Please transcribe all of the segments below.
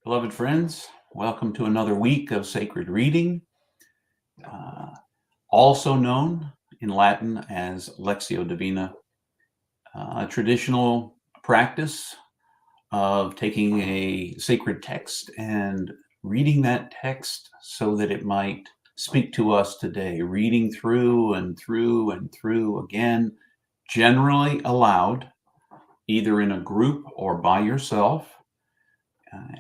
Beloved friends, welcome to another week of sacred reading, uh, also known in Latin as Lectio Divina, a traditional practice of taking a sacred text and reading that text so that it might speak to us today, reading through and through and through again, generally aloud, either in a group or by yourself.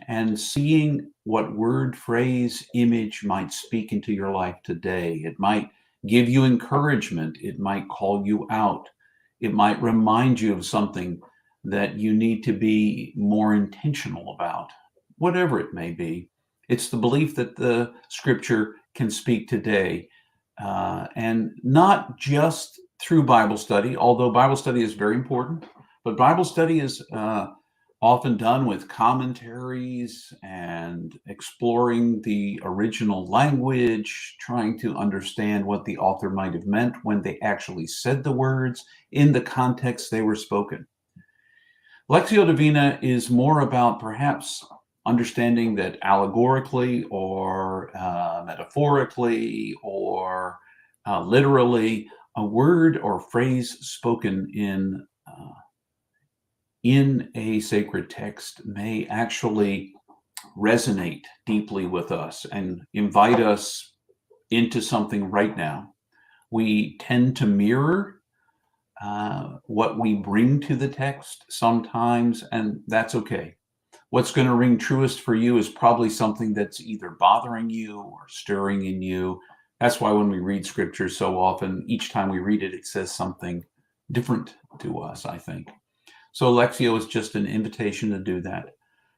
And seeing what word, phrase, image might speak into your life today. It might give you encouragement. It might call you out. It might remind you of something that you need to be more intentional about, whatever it may be. It's the belief that the scripture can speak today, and not just through Bible study, although Bible study is very important, but Bible study is often done with commentaries and exploring the original language, trying to understand what the author might have meant when they actually said the words in the context they were spoken. Lectio Divina is more about perhaps understanding that allegorically or metaphorically or literally, a word or phrase spoken in a sacred text may actually resonate deeply with us and invite us into something right now. We tend to mirror what we bring to the text sometimes, and that's okay. What's going to ring truest for you is probably something that's either bothering you or stirring in you. That's why when we read scripture so often, each time we read it, it says something different to us, I think. So Lectio is just an invitation to do that.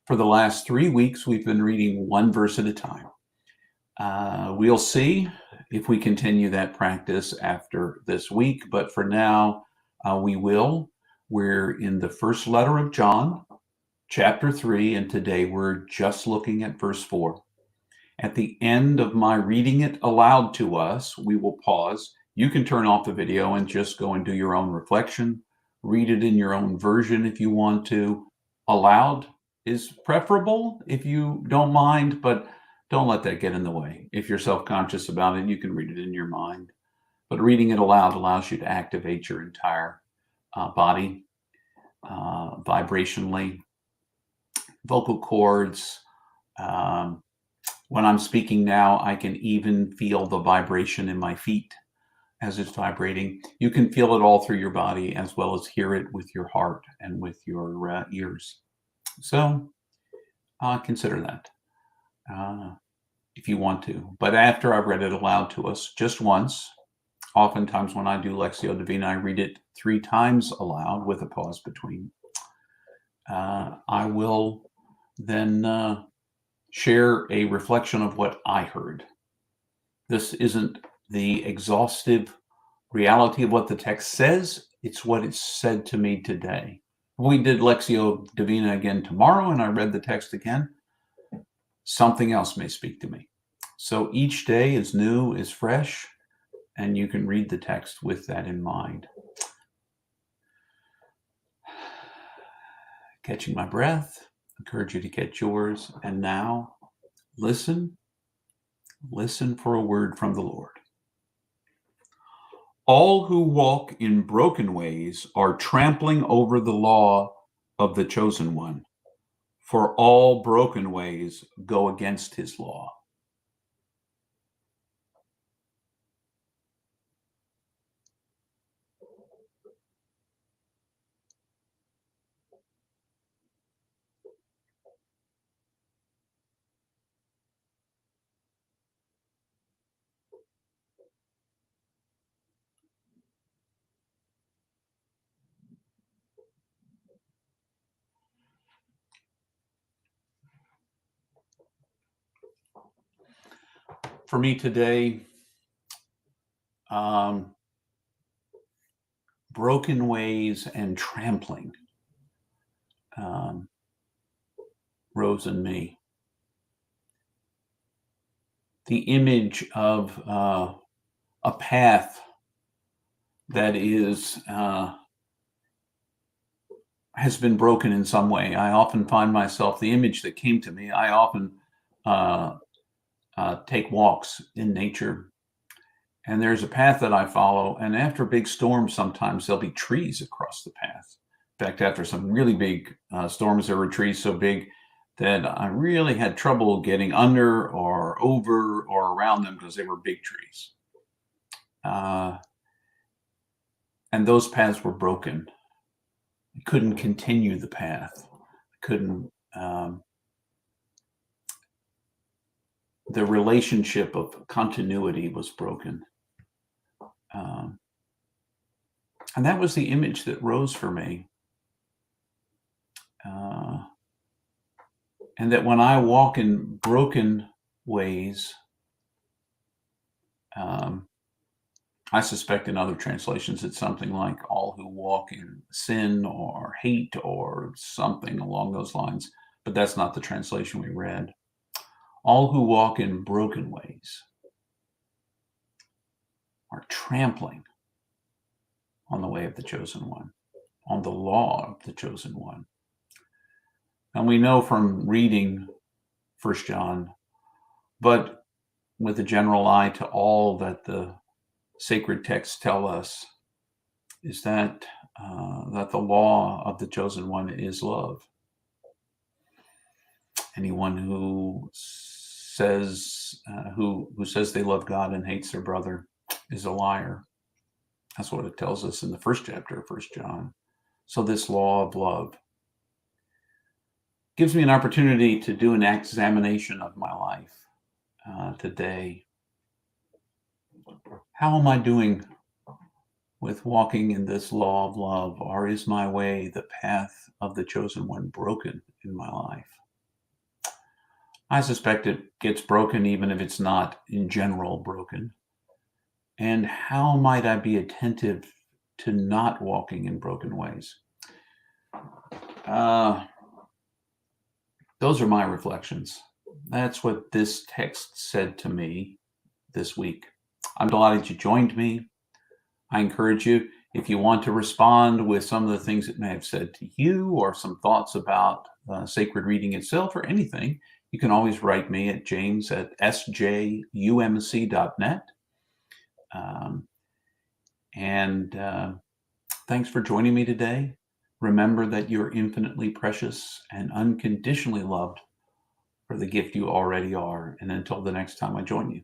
For the last 3 weeks, we've been reading one verse at a time. We'll see if we continue that practice after this week, but for now, we will. We're in the first letter of John, chapter 3, and today we're just looking at verse 4. At the end of my reading it aloud to us, we will pause. You can turn off the video and just go and do your own reflection. Read it in your own version if you want to. Aloud is preferable if you don't mind, but don't let that get in the way. If you're self-conscious about it, you can read it in your mind. But reading it aloud allows you to activate your entire body vibrationally, vocal cords. When I'm speaking now, I can even feel the vibration in my feet as it's vibrating. You can feel it all through your body as well as hear it with your heart and with your ears. So consider that if you want to. But after I've read it aloud to us just once, oftentimes when I do Lectio Divina, I read it 3 times aloud with a pause between. I will then share a reflection of what I heard. This isn't the exhaustive reality of what the text says. It's what it's said to me today. We did Lectio Divina again tomorrow, and I read the text again. Something else may speak to me. So each day is new, is fresh, and you can read the text with that in mind. Catching my breath, encourage you to catch yours. And now, listen for a word from the Lord. All who walk in broken ways are trampling over the law of the chosen one, for all broken ways go against his law. For me today, broken ways and trampling rose in me. The image of a path that is has been broken in some way. I often find myself, the image that came to me, I often uh, take walks in nature, and there's a path that I follow. And after big storms, sometimes there'll be trees across the path. In fact, after some really big storms, there were trees so big that I really had trouble getting under or over or around them because they were big trees. Uh, and those paths were broken. I couldn't continue the path. I couldn't. The relationship of continuity was broken. Um, and that was the image that rose for me. And that when I walk in broken ways, I suspect in other translations it's something like all who walk in sin or hate or something along those lines, but that's not the translation we read. All who walk in broken ways are trampling on the way of the chosen one, on the law of the chosen one. And we know from reading 1 John, but with a general eye to all that the sacred texts tell us, is that that the law of the chosen one is love. Anyone who says who says they love God and hates their brother is a liar. That's what it tells us in the first chapter of 1 John. So this law of love gives me an opportunity to do an examination of my life today. How am I doing with walking in this law of love, or is my way, the path of the chosen one, broken in my life? I suspect it gets broken even if it's not in general broken. And how might I be attentive to not walking in broken ways? Those are my reflections. That's what this text said to me this week. I'm delighted you joined me. I encourage you, if you want to respond with some of the things it may have said to you or some thoughts about sacred reading itself or anything, you can always write me at james@sjumc.net. Thanks for joining me today. Remember that you're infinitely precious and unconditionally loved for the gift you already are. And until the next time I join you.